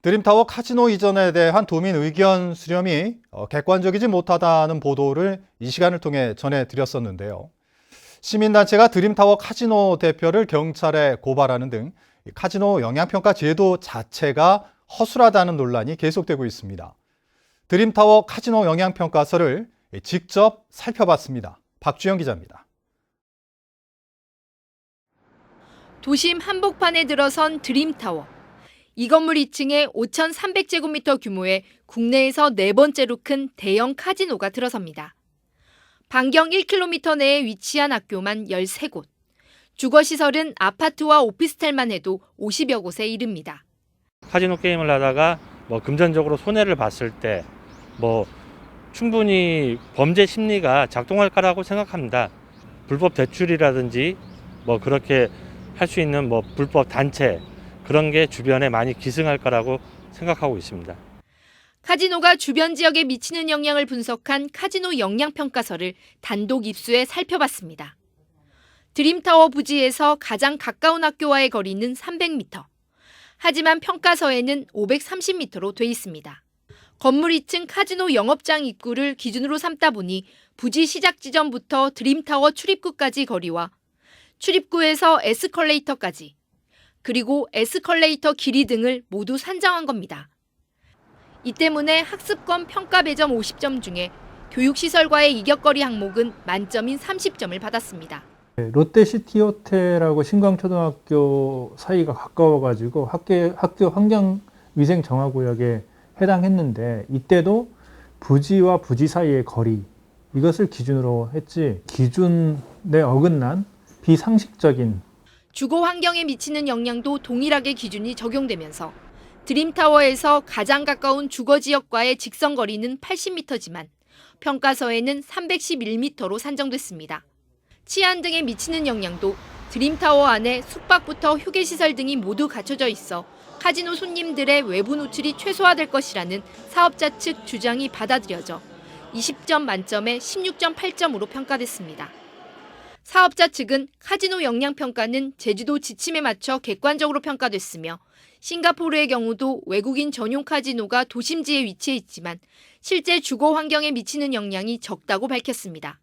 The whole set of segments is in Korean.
드림타워 카지노 이전에 대한 도민 의견 수렴이 객관적이지 못하다는 보도를 이 시간을 통해 전해드렸었는데요. 시민단체가 드림타워 카지노 대표를 경찰에 고발하는 등 카지노 영향평가 제도 자체가 허술하다는 논란이 계속되고 있습니다. 드림타워 카지노 영향평가서를 직접 살펴봤습니다. 박주영 기자입니다. 도심 한복판에 들어선 드림타워. 이 건물 2층에 5,300제곱미터 규모의 국내에서 네 번째로 큰 대형 카지노가 들어섭니다. 반경 1km 내에 위치한 학교만 13곳. 주거시설은 아파트와 오피스텔만 해도 50여 곳에 이릅니다. 카지노 게임을 하다가 금전적으로 손해를 봤을 때 충분히 범죄 심리가 작동할 거라고 생각합니다. 불법 대출이라든지 그렇게 할 수 있는 불법 단체 그런 게 주변에 많이 기승할 거라고 생각하고 있습니다. 카지노가 주변 지역에 미치는 영향을 분석한 카지노 영향평가서를 단독 입수해 살펴봤습니다. 드림타워 부지에서 가장 가까운 학교와의 거리는 300m. 하지만 평가서에는 530m로 돼 있습니다. 건물 2층 카지노 영업장 입구를 기준으로 삼다 보니 부지 시작 지점부터 드림타워 출입구까지 거리와 출입구에서 에스컬레이터까지 그리고 에스컬레이터 길이 등을 모두 산정한 겁니다. 이 때문에 학습권 평가 배점 50점 중에 교육시설과의 이격거리 항목은 만점인 30점을 받았습니다. 롯데시티호텔하고 신광초등학교 사이가 가까워가지고 학교 환경위생정화구역에 해당했는데 이때도 부지와 부지 사이의 거리 이것을 기준으로 했지 기준에 어긋난 비상식적인 주거 환경에 미치는 영향도 동일하게 기준이 적용되면서 드림타워에서 가장 가까운 주거지역과의 직선거리는 80m지만 평가서에는 311m로 산정됐습니다. 치안 등에 미치는 영향도 드림타워 안에 숙박부터 휴게시설 등이 모두 갖춰져 있어 카지노 손님들의 외부 노출이 최소화될 것이라는 사업자 측 주장이 받아들여져 20점 만점에 16.8점으로 평가됐습니다. 사업자 측은 카지노 영향평가는 제주도 지침에 맞춰 객관적으로 평가됐으며 싱가포르의 경우도 외국인 전용 카지노가 도심지에 위치해 있지만 실제 주거 환경에 미치는 영향이 적다고 밝혔습니다.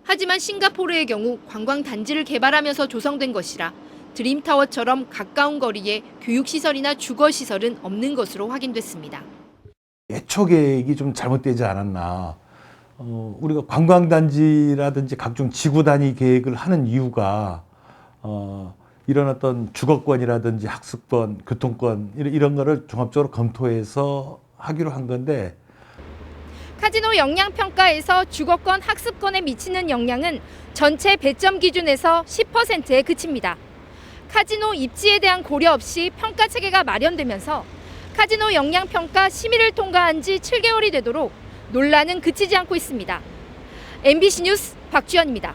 하지만 싱가포르의 경우 관광단지를 개발하면서 조성된 것이라 드림타워처럼 가까운 거리에 교육시설이나 주거시설은 없는 것으로 확인됐습니다. 예초 계획이 좀 잘못되지 않았나. 우리가 관광단지라든지 각종 지구 단위 계획을 하는 이유가 이런 어떤 주거권이라든지 학습권, 교통권 이런 거를 종합적으로 검토해서 하기로 한 건데 카지노 영향평가에서 주거권, 학습권에 미치는 영향은 전체 배점 기준에서 10%에 그칩니다. 카지노 입지에 대한 고려 없이 평가 체계가 마련되면서 카지노 영향평가 심의를 통과한 지 7개월이 되도록 논란은 그치지 않고 있습니다. MBC 뉴스 박주연입니다.